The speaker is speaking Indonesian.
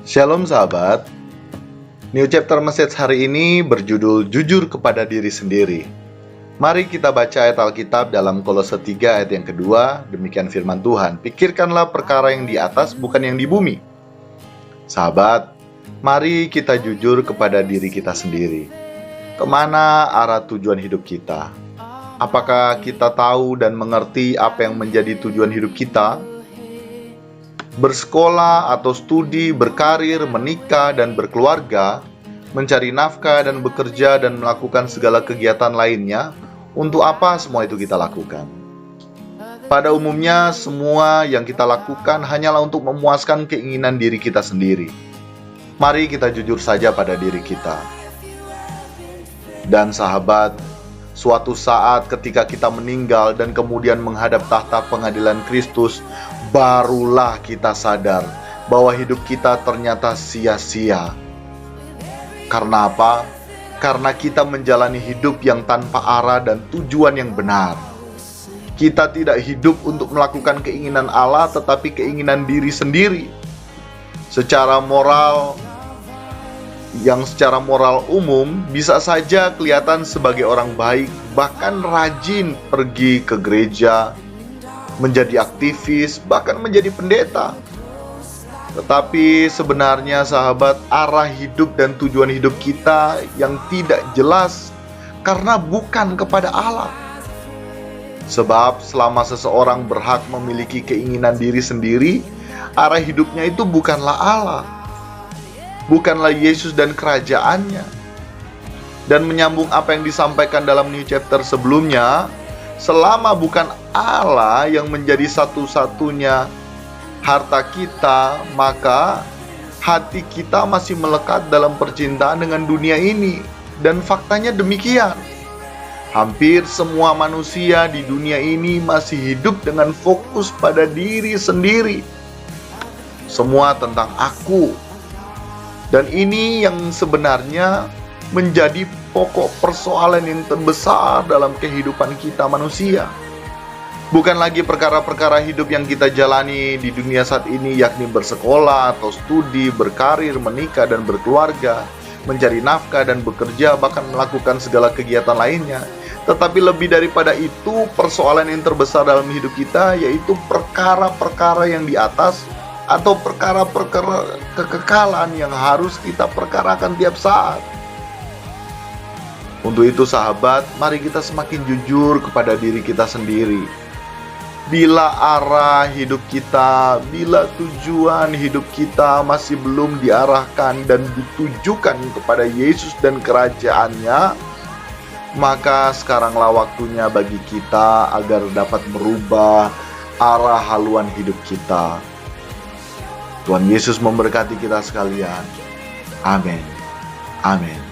Shalom sahabat. New Chapter Message hari ini berjudul Jujur kepada Diri Sendiri. Mari kita baca ayat Alkitab dalam Kolose 3 ayat yang kedua. Demikian firman Tuhan, pikirkanlah perkara yang di atas, bukan yang di bumi. Sahabat, mari kita jujur kepada diri kita sendiri. Kemana arah tujuan hidup kita? Apakah kita tahu dan mengerti apa yang menjadi tujuan hidup kita? Bersekolah atau studi, berkarir, menikah dan berkeluarga, mencari nafkah dan bekerja dan melakukan segala kegiatan lainnya, untuk apa semua itu kita lakukan? Pada umumnya, semua yang kita lakukan hanyalah untuk memuaskan keinginan diri kita sendiri. Mari kita jujur saja pada diri kita. Dan sahabat, suatu saat ketika kita meninggal dan kemudian menghadap tahta pengadilan Kristus, barulah kita sadar bahwa hidup kita ternyata sia-sia. Karena apa? Karena kita menjalani hidup yang tanpa arah dan tujuan yang benar. Kita tidak hidup untuk melakukan keinginan Allah, tetapi keinginan diri sendiri. Secara moral umum bisa saja kelihatan sebagai orang baik, bahkan rajin pergi ke gereja, menjadi aktivis, bahkan menjadi pendeta. Tetapi sebenarnya sahabat, arah hidup dan tujuan hidup kita yang tidak jelas karena bukan kepada Allah. Sebab selama seseorang berhak memiliki keinginan diri sendiri, arah hidupnya itu bukanlah Allah, bukanlah Yesus dan kerajaannya. Dan menyambung apa yang disampaikan dalam New Chapter sebelumnya, selama bukan Allah yang menjadi satu-satunya harta kita, maka hati kita masih melekat dalam percintaan dengan dunia ini. Dan faktanya demikian. Hampir semua manusia di dunia ini masih hidup dengan fokus pada diri sendiri. Semua tentang aku. Dan ini yang sebenarnya menjadi pokok persoalan yang terbesar dalam kehidupan kita manusia. Bukan lagi perkara-perkara hidup yang kita jalani di dunia saat ini, yakni bersekolah atau studi, berkarir, menikah dan berkeluarga, mencari nafkah dan bekerja, bahkan melakukan segala kegiatan lainnya. Tetapi lebih daripada itu, persoalan yang terbesar dalam hidup kita yaitu perkara-perkara yang di atas, atau perkara-perkara kekekalan yang harus kita perkarakan tiap saat. Untuk itu sahabat, mari kita semakin jujur kepada diri kita sendiri. Bila arah hidup kita, bila tujuan hidup kita masih belum diarahkan dan ditujukan kepada Yesus dan kerajaannya, maka sekaranglah waktunya bagi kita agar dapat merubah arah haluan hidup kita. Tuhan Yesus memberkati kita sekalian. Amin. Amin.